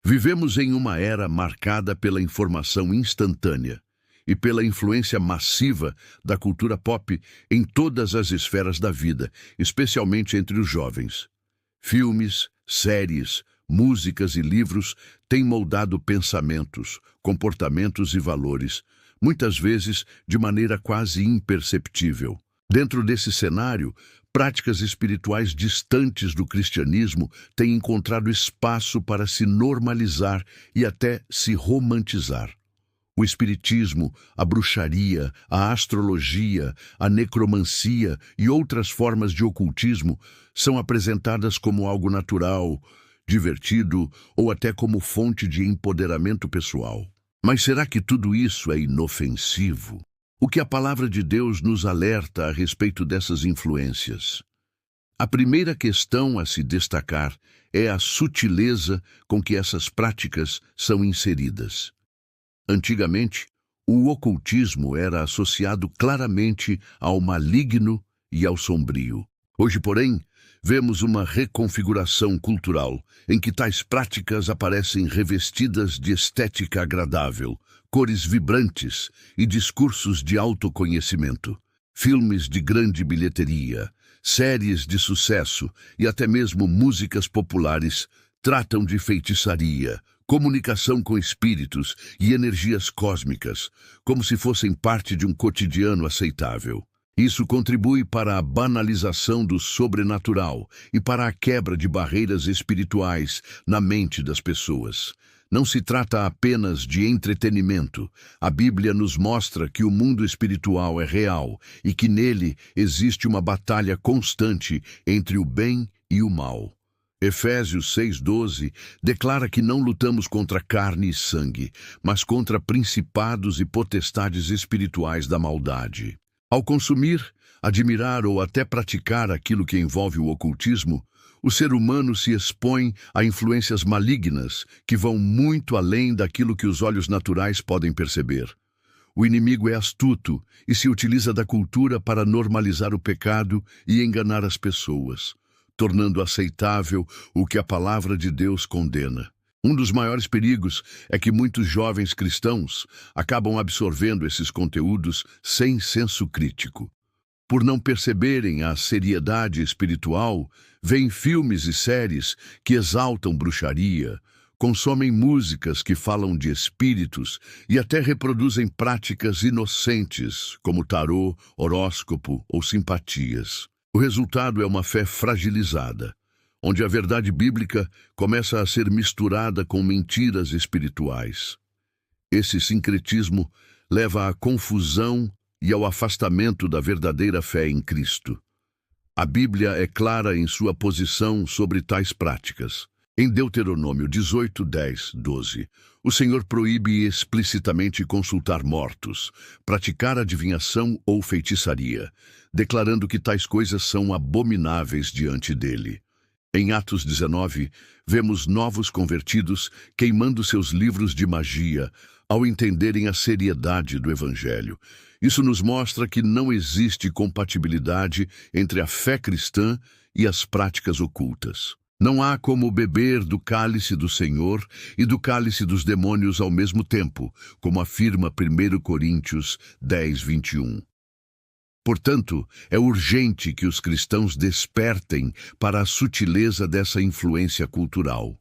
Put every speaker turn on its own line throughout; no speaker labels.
Vivemos em uma era marcada pela informação instantânea e pela influência massiva da cultura pop em todas as esferas da vida, especialmente entre os jovens. Filmes, séries, músicas e livros têm moldado pensamentos, comportamentos e valores, muitas vezes de maneira quase imperceptível. Dentro desse cenário, práticas espirituais distantes do cristianismo têm encontrado espaço para se normalizar e até se romantizar. O espiritismo, a bruxaria, a astrologia, a necromancia e outras formas de ocultismo são apresentadas como algo natural, divertido ou até como fonte de empoderamento pessoal. Mas será que tudo isso é inofensivo? O que a palavra de Deus nos alerta a respeito dessas influências? A primeira questão a se destacar é a sutileza com que essas práticas são inseridas. Antigamente, o ocultismo era associado claramente ao maligno e ao sombrio. Hoje, porém, vemos uma reconfiguração cultural em que tais práticas aparecem revestidas de estética agradável, cores vibrantes e discursos de autoconhecimento. Filmes de grande bilheteria, séries de sucesso e até mesmo músicas populares tratam de feitiçaria, comunicação com espíritos e energias cósmicas, como se fossem parte de um cotidiano aceitável. Isso contribui para a banalização do sobrenatural e para a quebra de barreiras espirituais na mente das pessoas. Não se trata apenas de entretenimento. A Bíblia nos mostra que o mundo espiritual é real e que nele existe uma batalha constante entre o bem e o mal. Efésios 6:12 declara que não lutamos contra carne e sangue, mas contra principados e potestades espirituais da maldade. Ao consumir, admirar ou até praticar aquilo que envolve o ocultismo, o ser humano se expõe a influências malignas que vão muito além daquilo que os olhos naturais podem perceber. O inimigo é astuto e se utiliza da cultura para normalizar o pecado e enganar as pessoas, tornando aceitável o que a palavra de Deus condena. Um dos maiores perigos é que muitos jovens cristãos acabam absorvendo esses conteúdos sem senso crítico. Por não perceberem a seriedade espiritual, veem filmes e séries que exaltam bruxaria, consomem músicas que falam de espíritos e até reproduzem práticas inocentes, como tarô, horóscopo ou simpatias. O resultado é uma fé fragilizada, onde a verdade bíblica começa a ser misturada com mentiras espirituais. Esse sincretismo leva à confusão e ao afastamento da verdadeira fé em Cristo. A Bíblia é clara em sua posição sobre tais práticas. Em Deuteronômio 18:10-12, o Senhor proíbe explicitamente consultar mortos, praticar adivinhação ou feitiçaria, declarando que tais coisas são abomináveis diante dele. Em Atos 19, vemos novos convertidos queimando seus livros de magia ao entenderem a seriedade do Evangelho. Isso nos mostra que não existe compatibilidade entre a fé cristã e as práticas ocultas. Não há como beber do cálice do Senhor e do cálice dos demônios ao mesmo tempo, como afirma 1 Coríntios 10:21. Portanto, é urgente que os cristãos despertem para a sutileza dessa influência cultural.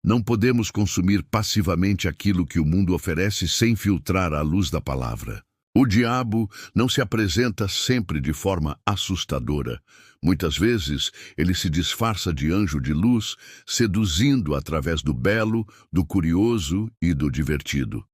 Não podemos consumir passivamente aquilo que o mundo oferece sem filtrar a luz da palavra. O diabo não se apresenta sempre de forma assustadora. Muitas vezes, ele se disfarça de anjo de luz, seduzindo através do belo, do curioso e do divertido.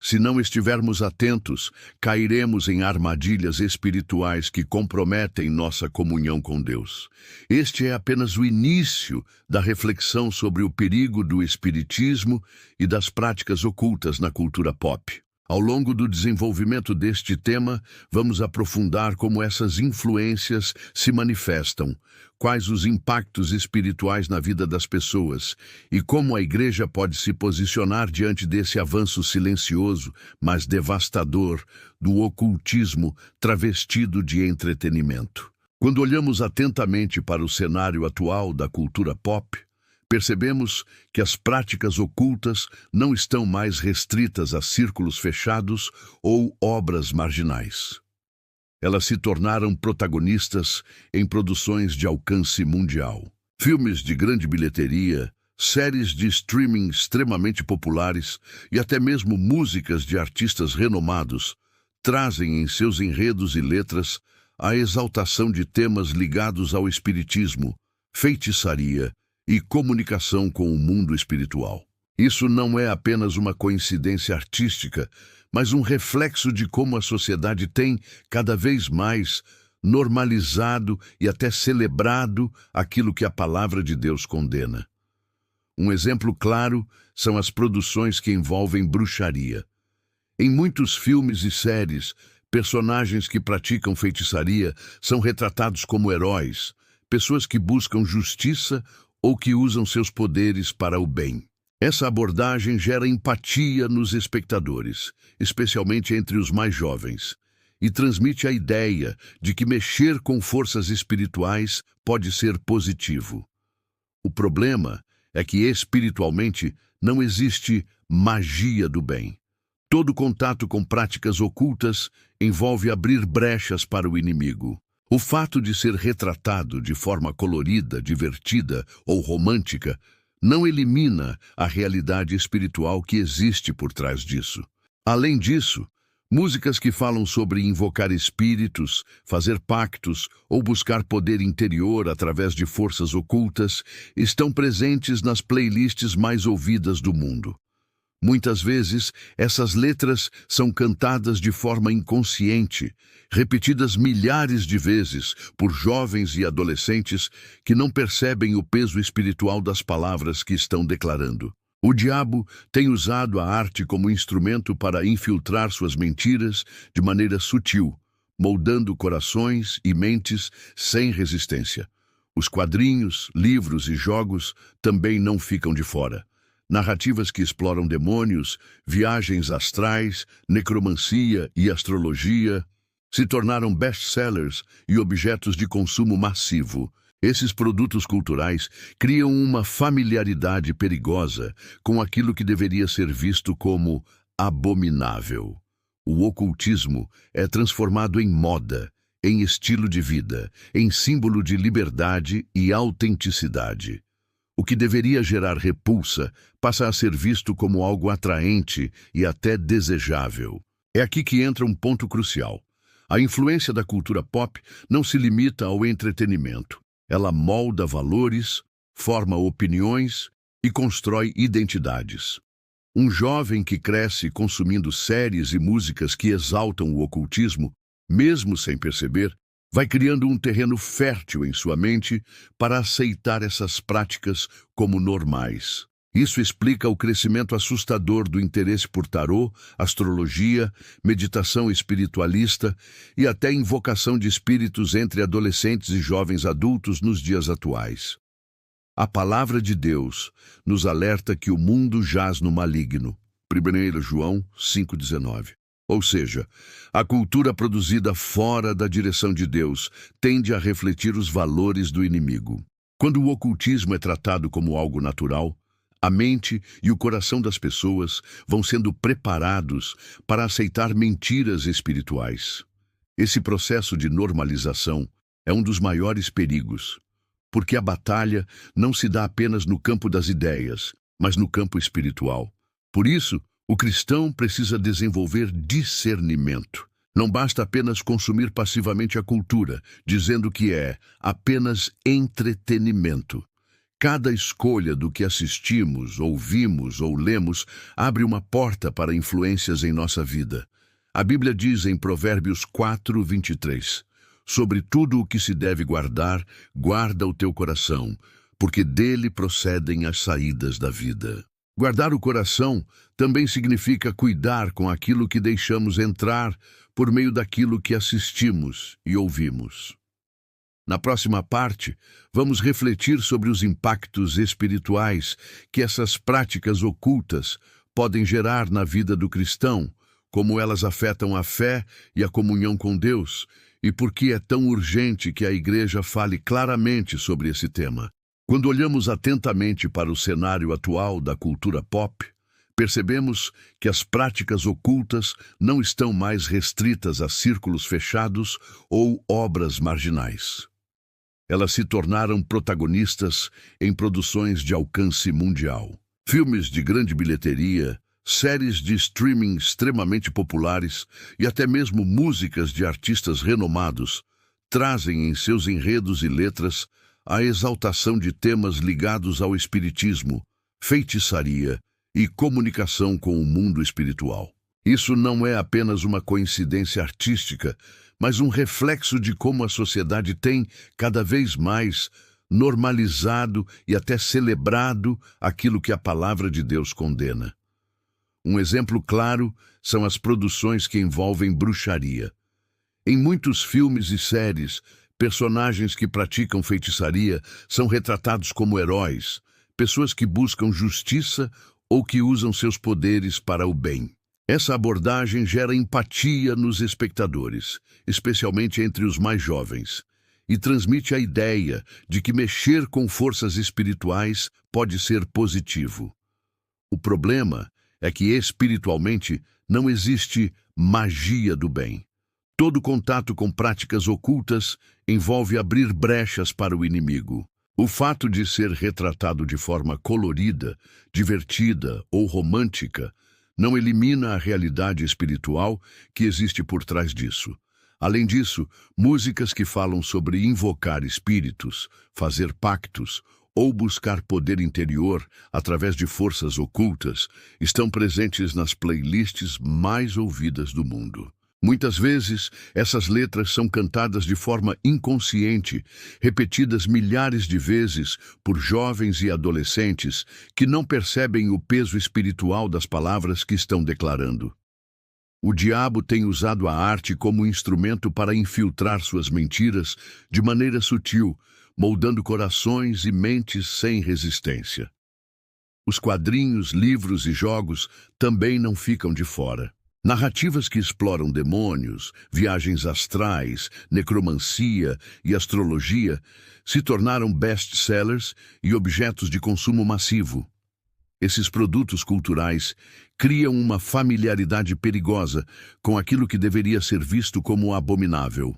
Se não estivermos atentos, cairemos em armadilhas espirituais que comprometem nossa comunhão com Deus. Este é apenas o início da reflexão sobre o perigo do espiritismo e das práticas ocultas na cultura pop. Ao longo do desenvolvimento deste tema, vamos aprofundar como essas influências se manifestam, quais os impactos espirituais na vida das pessoas e como a Igreja pode se posicionar diante desse avanço silencioso, mas devastador, do ocultismo travestido de entretenimento. Quando olhamos atentamente para o cenário atual da cultura pop, percebemos que as práticas ocultas não estão mais restritas a círculos fechados ou obras marginais. Elas se tornaram protagonistas em produções de alcance mundial. Filmes de grande bilheteria, séries de streaming extremamente populares e até mesmo músicas de artistas renomados trazem em seus enredos e letras a exaltação de temas ligados ao espiritismo, feitiçaria e comunicação com o mundo espiritual. Isso não é apenas uma coincidência artística, mas um reflexo de como a sociedade tem, cada vez mais, normalizado e até celebrado aquilo que a palavra de Deus condena. Um exemplo claro são as produções que envolvem bruxaria. Em muitos filmes e séries, personagens que praticam feitiçaria são retratados como heróis, pessoas que buscam justiça ou que usam seus poderes para o bem. Essa abordagem gera empatia nos espectadores, especialmente entre os mais jovens, e transmite a ideia de que mexer com forças espirituais pode ser positivo. O problema é que espiritualmente não existe magia do bem. Todo contato com práticas ocultas envolve abrir brechas para o inimigo. O fato de ser retratado de forma colorida, divertida ou romântica não elimina a realidade espiritual que existe por trás disso. Além disso, músicas que falam sobre invocar espíritos, fazer pactos ou buscar poder interior através de forças ocultas estão presentes nas playlists mais ouvidas do mundo. Muitas vezes, essas letras são cantadas de forma inconsciente, repetidas milhares de vezes por jovens e adolescentes que não percebem o peso espiritual das palavras que estão declarando. O diabo tem usado a arte como instrumento para infiltrar suas mentiras de maneira sutil, moldando corações e mentes sem resistência. Os quadrinhos, livros e jogos também não ficam de fora. Narrativas que exploram demônios, viagens astrais, necromancia e astrologia se tornaram best-sellers e objetos de consumo massivo. Esses produtos culturais criam uma familiaridade perigosa com aquilo que deveria ser visto como abominável. O ocultismo é transformado em moda, em estilo de vida, em símbolo de liberdade e autenticidade. O que deveria gerar repulsa passa a ser visto como algo atraente e até desejável. É aqui que entra um ponto crucial. A influência da cultura pop não se limita ao entretenimento. Ela molda valores, forma opiniões e constrói identidades. Um jovem que cresce consumindo séries e músicas que exaltam o ocultismo, mesmo sem perceber, vai criando um terreno fértil em sua mente para aceitar essas práticas como normais. Isso explica o crescimento assustador do interesse por tarô, astrologia, meditação espiritualista e até invocação de espíritos entre adolescentes e jovens adultos nos dias atuais. A palavra de Deus nos alerta que o mundo jaz no maligno. 1 João 5,19. Ou seja, a cultura produzida fora da direção de Deus tende a refletir os valores do inimigo. Quando o ocultismo é tratado como algo natural, a mente e o coração das pessoas vão sendo preparados para aceitar mentiras espirituais. Esse processo de normalização é um dos maiores perigos, porque a batalha não se dá apenas no campo das ideias, mas no campo espiritual. Por isso, o cristão precisa desenvolver discernimento. Não basta apenas consumir passivamente a cultura, dizendo que é apenas entretenimento. Cada escolha do que assistimos, ouvimos ou lemos abre uma porta para influências em nossa vida. A Bíblia diz em Provérbios 4:23, sobre tudo o que se deve guardar, guarda o teu coração, porque dele procedem as saídas da vida. Guardar o coração também significa cuidar com aquilo que deixamos entrar por meio daquilo que assistimos e ouvimos. Na próxima parte, vamos refletir sobre os impactos espirituais que essas práticas ocultas podem gerar na vida do cristão, como elas afetam a fé e a comunhão com Deus, e por que é tão urgente que a Igreja fale claramente sobre esse tema. Quando olhamos atentamente para o cenário atual da cultura pop, percebemos que as práticas ocultas não estão mais restritas a círculos fechados ou obras marginais. Elas se tornaram protagonistas em produções de alcance mundial. Filmes de grande bilheteria, séries de streaming extremamente populares e até mesmo músicas de artistas renomados trazem em seus enredos e letras a exaltação de temas ligados ao espiritismo, feitiçaria e comunicação com o mundo espiritual. Isso não é apenas uma coincidência artística, mas um reflexo de como a sociedade tem, cada vez mais, normalizado e até celebrado aquilo que a palavra de Deus condena. Um exemplo claro são as produções que envolvem bruxaria. Em muitos filmes e séries, personagens que praticam feitiçaria são retratados como heróis, pessoas que buscam justiça ou que usam seus poderes para o bem. Essa abordagem gera empatia nos espectadores, especialmente entre os mais jovens, e transmite a ideia de que mexer com forças espirituais pode ser positivo. O problema é que espiritualmente não existe magia do bem. Todo contato com práticas ocultas envolve abrir brechas para o inimigo. O fato de ser retratado de forma colorida, divertida ou romântica não elimina a realidade espiritual que existe por trás disso. Além disso, músicas que falam sobre invocar espíritos, fazer pactos ou buscar poder interior através de forças ocultas estão presentes nas playlists mais ouvidas do mundo. Muitas vezes, essas letras são cantadas de forma inconsciente, repetidas milhares de vezes por jovens e adolescentes que não percebem o peso espiritual das palavras que estão declarando. O diabo tem usado a arte como instrumento para infiltrar suas mentiras de maneira sutil, moldando corações e mentes sem resistência. Os quadrinhos, livros e jogos também não ficam de fora. Narrativas que exploram demônios, viagens astrais, necromancia e astrologia se tornaram best-sellers e objetos de consumo massivo. Esses produtos culturais criam uma familiaridade perigosa com aquilo que deveria ser visto como abominável.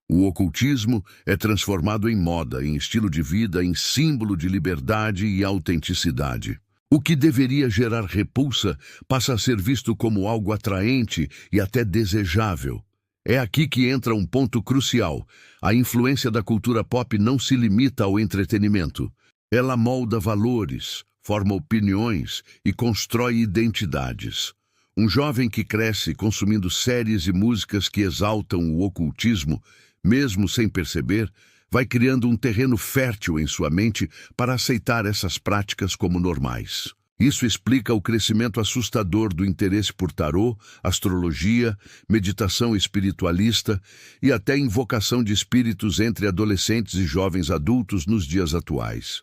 O ocultismo é transformado em moda, em estilo de vida, em símbolo de liberdade e autenticidade. O que deveria gerar repulsa passa a ser visto como algo atraente e até desejável. É aqui que entra um ponto crucial. A influência da cultura pop não se limita ao entretenimento. Ela molda valores, forma opiniões e constrói identidades. Um jovem que cresce consumindo séries e músicas que exaltam o ocultismo, mesmo sem perceber, vai criando um terreno fértil em sua mente para aceitar essas práticas como normais. Isso explica o crescimento assustador do interesse por tarô, astrologia, meditação espiritualista e até invocação de espíritos entre adolescentes e jovens adultos nos dias atuais.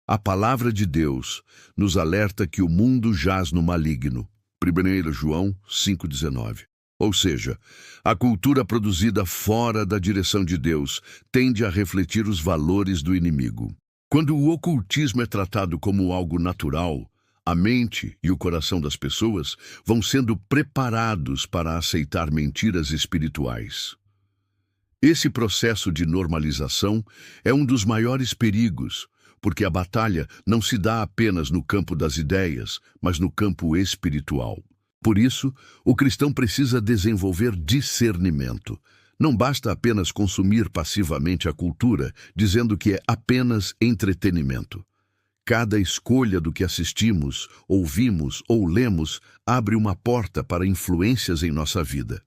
A palavra de Deus nos alerta que o mundo jaz no maligno. 1 João 5,19. Ou seja, a cultura produzida fora da direção de Deus tende a refletir os valores do inimigo. Quando o ocultismo é tratado como algo natural, a mente e o coração das pessoas vão sendo preparados para aceitar mentiras espirituais. Esse processo de normalização é um dos maiores perigos, porque a batalha não se dá apenas no campo das ideias, mas no campo espiritual. Por isso, o cristão precisa desenvolver discernimento. Não basta apenas consumir passivamente a cultura, dizendo que é apenas entretenimento. Cada escolha do que assistimos, ouvimos ou lemos abre uma porta para influências em nossa vida.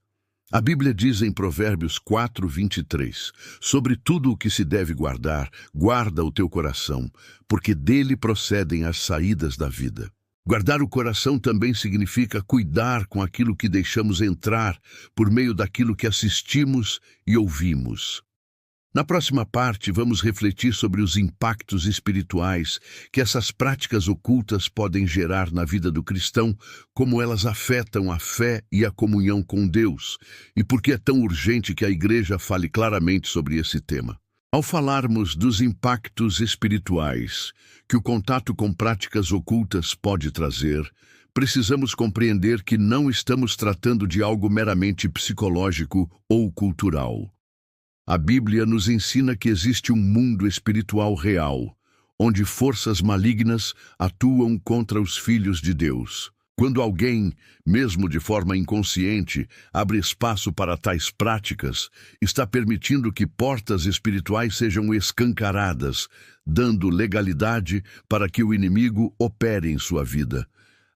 A Bíblia diz em Provérbios 4:23, sobre tudo o que se deve guardar, guarda o teu coração, porque dele procedem as saídas da vida. Guardar o coração também significa cuidar com aquilo que deixamos entrar por meio daquilo que assistimos e ouvimos. Na próxima parte, vamos refletir sobre os impactos espirituais que essas práticas ocultas podem gerar na vida do cristão, como elas afetam a fé e a comunhão com Deus, e por que é tão urgente que a Igreja fale claramente sobre esse tema. Ao falarmos dos impactos espirituais que o contato com práticas ocultas pode trazer, precisamos compreender que não estamos tratando de algo meramente psicológico ou cultural. A Bíblia nos ensina que existe um mundo espiritual real, onde forças malignas atuam contra os filhos de Deus. Quando alguém, mesmo de forma inconsciente, abre espaço para tais práticas, está permitindo que portas espirituais sejam escancaradas, dando legalidade para que o inimigo opere em sua vida.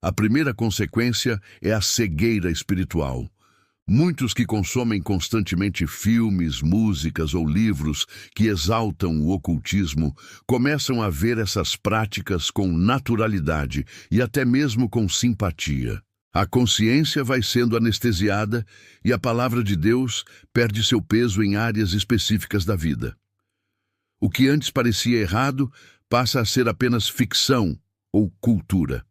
A primeira consequência é a cegueira espiritual. Muitos que consomem constantemente filmes, músicas ou livros que exaltam o ocultismo começam a ver essas práticas com naturalidade e até mesmo com simpatia. A consciência vai sendo anestesiada e a palavra de Deus perde seu peso em áreas específicas da vida. O que antes parecia errado passa a ser apenas ficção ou cultura.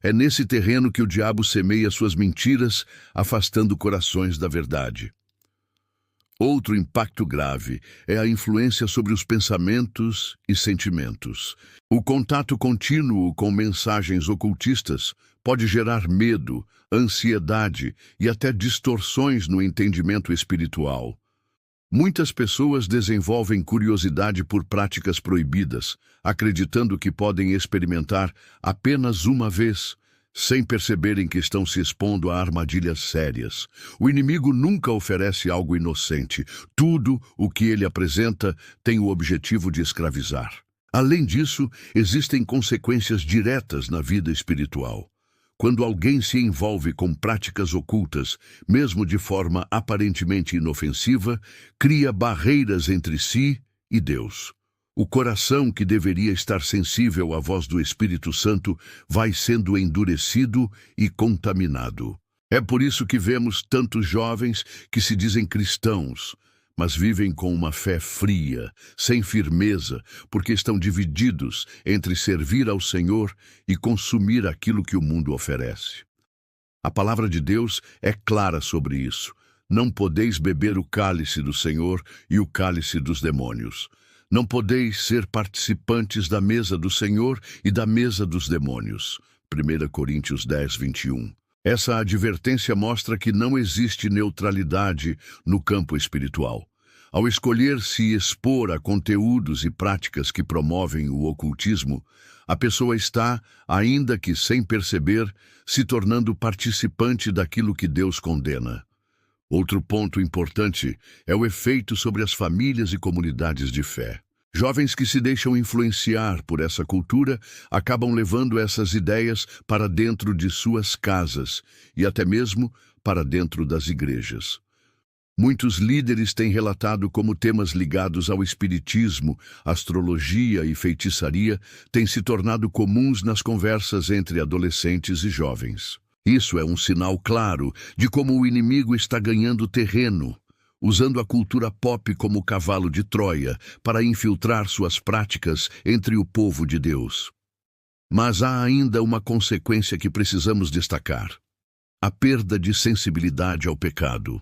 É nesse terreno que o diabo semeia suas mentiras, afastando corações da verdade. Outro impacto grave é a influência sobre os pensamentos e sentimentos. O contato contínuo com mensagens ocultistas pode gerar medo, ansiedade e até distorções no entendimento espiritual. Muitas pessoas desenvolvem curiosidade por práticas proibidas, acreditando que podem experimentar apenas uma vez, sem perceberem que estão se expondo a armadilhas sérias. O inimigo nunca oferece algo inocente. Tudo o que ele apresenta tem o objetivo de escravizar. Além disso, existem consequências diretas na vida espiritual. Quando alguém se envolve com práticas ocultas, mesmo de forma aparentemente inofensiva, cria barreiras entre si e Deus. O coração, que deveria estar sensível à voz do Espírito Santo, vai sendo endurecido e contaminado. É por isso que vemos tantos jovens que se dizem cristãos, mas vivem com uma fé fria, sem firmeza, porque estão divididos entre servir ao Senhor e consumir aquilo que o mundo oferece. A palavra de Deus é clara sobre isso. Não podeis beber o cálice do Senhor e o cálice dos demônios. Não podeis ser participantes da mesa do Senhor e da mesa dos demônios. 1 Coríntios 10, 21. Essa advertência mostra que não existe neutralidade no campo espiritual. Ao escolher se expor a conteúdos e práticas que promovem o ocultismo, a pessoa está, ainda que sem perceber, se tornando participante daquilo que Deus condena. Outro ponto importante é o efeito sobre as famílias e comunidades de fé. Jovens que se deixam influenciar por essa cultura acabam levando essas ideias para dentro de suas casas e até mesmo para dentro das igrejas. Muitos líderes têm relatado como temas ligados ao espiritismo, astrologia e feitiçaria têm se tornado comuns nas conversas entre adolescentes e jovens. Isso é um sinal claro de como o inimigo está ganhando terreno, usando a cultura pop como cavalo de Troia para infiltrar suas práticas entre o povo de Deus. Mas há ainda uma consequência que precisamos destacar: a perda de sensibilidade ao pecado.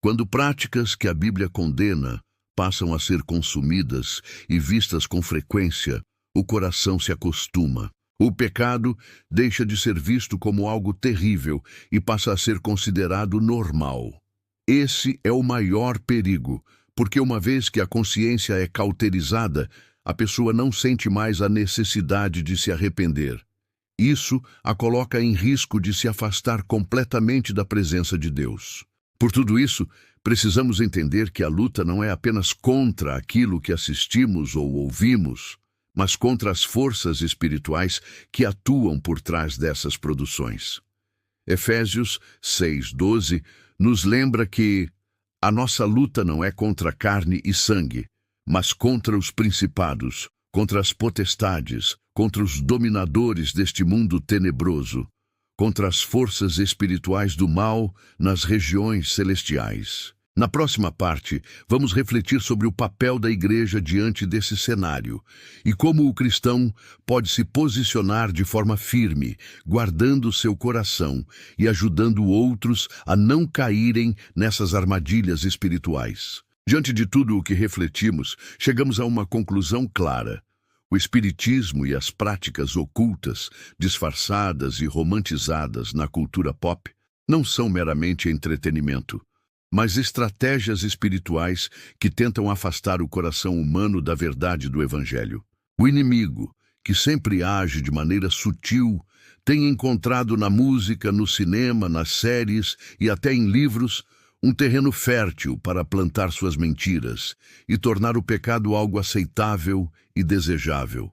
Quando práticas que a Bíblia condena passam a ser consumidas e vistas com frequência, o coração se acostuma. O pecado deixa de ser visto como algo terrível e passa a ser considerado normal. Esse é o maior perigo, porque uma vez que a consciência é cauterizada, a pessoa não sente mais a necessidade de se arrepender. Isso a coloca em risco de se afastar completamente da presença de Deus. Por tudo isso, precisamos entender que a luta não é apenas contra aquilo que assistimos ou ouvimos, mas contra as forças espirituais que atuam por trás dessas produções. Efésios 6:12 nos lembra que a nossa luta não é contra carne e sangue, mas contra os principados, contra as potestades, contra os dominadores deste mundo tenebroso, contra as forças espirituais do mal nas regiões celestiais. Na próxima parte, vamos refletir sobre o papel da igreja diante desse cenário e como o cristão pode se posicionar de forma firme, guardando seu coração e ajudando outros a não caírem nessas armadilhas espirituais. Diante de tudo o que refletimos, chegamos a uma conclusão clara. O espiritismo e as práticas ocultas, disfarçadas e romantizadas na cultura pop, não são meramente entretenimento, mas estratégias espirituais que tentam afastar o coração humano da verdade do Evangelho. O inimigo, que sempre age de maneira sutil, tem encontrado na música, no cinema, nas séries e até em livros um terreno fértil para plantar suas mentiras e tornar o pecado algo aceitável e desejável.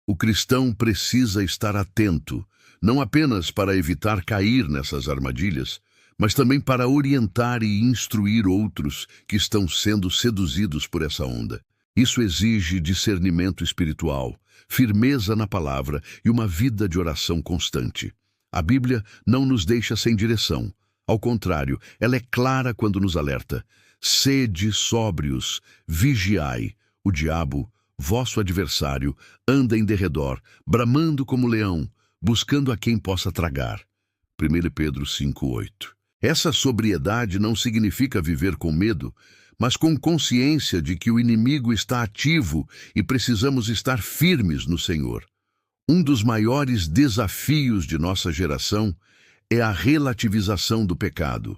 O cristão precisa estar atento, não apenas para evitar cair nessas armadilhas, mas também para orientar e instruir outros que estão sendo seduzidos por essa onda. Isso exige discernimento espiritual, firmeza na palavra e uma vida de oração constante. A Bíblia não nos deixa sem direção. Ao contrário, ela é clara quando nos alerta. Sede sóbrios, vigiai. O diabo, vosso adversário, anda em derredor, bramando como leão, buscando a quem possa tragar. 1 Pedro 5:8. Essa sobriedade não significa viver com medo, mas com consciência de que o inimigo está ativo e precisamos estar firmes no Senhor. Um dos maiores desafios de nossa geração é a relativização do pecado.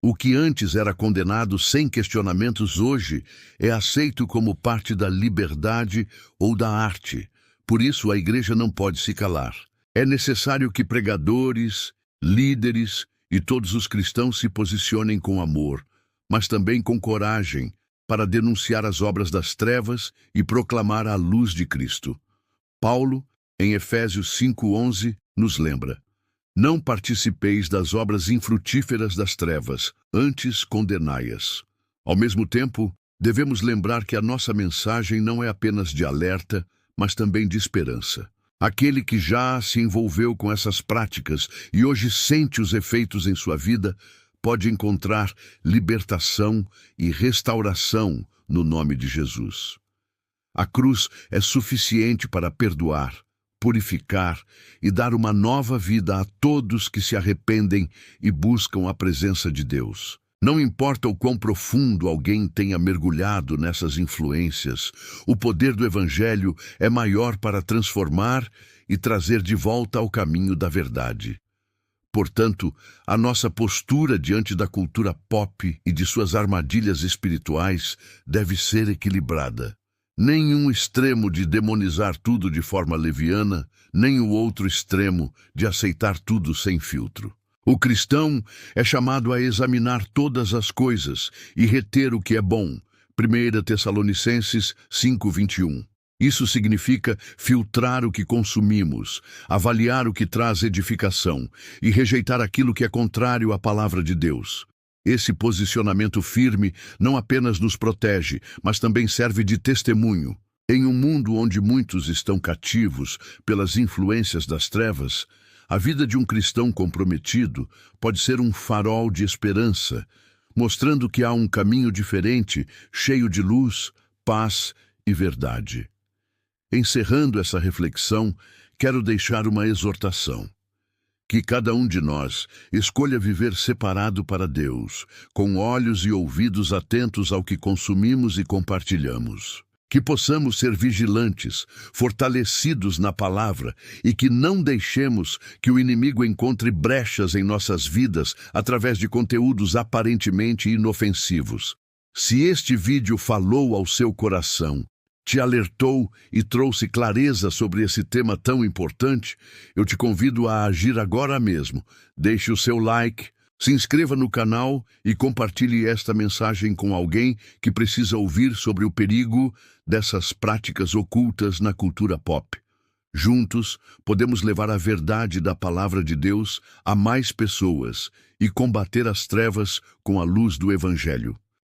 O que antes era condenado sem questionamentos hoje é aceito como parte da liberdade ou da arte. Por isso a igreja não pode se calar. É necessário que pregadores, líderes e todos os cristãos se posicionem com amor, mas também com coragem, para denunciar as obras das trevas e proclamar a luz de Cristo. Paulo, em Efésios 5:11, nos lembra: não participeis das obras infrutíferas das trevas, antes condenai-as. Ao mesmo tempo, devemos lembrar que a nossa mensagem não é apenas de alerta, mas também de esperança. Aquele que já se envolveu com essas práticas e hoje sente os efeitos em sua vida, pode encontrar libertação e restauração no nome de Jesus. A cruz é suficiente para perdoar, purificar e dar uma nova vida a todos que se arrependem e buscam a presença de Deus. Não importa o quão profundo alguém tenha mergulhado nessas influências, o poder do Evangelho é maior para transformar e trazer de volta ao caminho da verdade. Portanto, a nossa postura diante da cultura pop e de suas armadilhas espirituais deve ser equilibrada. Nem um extremo de demonizar tudo de forma leviana, nem o outro extremo de aceitar tudo sem filtro. O cristão é chamado a examinar todas as coisas e reter o que é bom. 1 Tessalonicenses 5:21. Isso significa filtrar o que consumimos, avaliar o que traz edificação e rejeitar aquilo que é contrário à palavra de Deus. Esse posicionamento firme não apenas nos protege, mas também serve de testemunho. Em um mundo onde muitos estão cativos pelas influências das trevas, a vida de um cristão comprometido pode ser um farol de esperança, mostrando que há um caminho diferente, cheio de luz, paz e verdade. Encerrando essa reflexão, quero deixar uma exortação. Que cada um de nós escolha viver separado para Deus, com olhos e ouvidos atentos ao que consumimos e compartilhamos. Que possamos ser vigilantes, fortalecidos na palavra e que não deixemos que o inimigo encontre brechas em nossas vidas através de conteúdos aparentemente inofensivos. Se este vídeo falou ao seu coração, te alertou e trouxe clareza sobre esse tema tão importante, eu te convido a agir agora mesmo. Deixe o seu like, se inscreva no canal e compartilhe esta mensagem com alguém que precisa ouvir sobre o perigo dessas práticas ocultas na cultura pop. Juntos, podemos levar a verdade da palavra de Deus a mais pessoas e combater as trevas com a luz do Evangelho.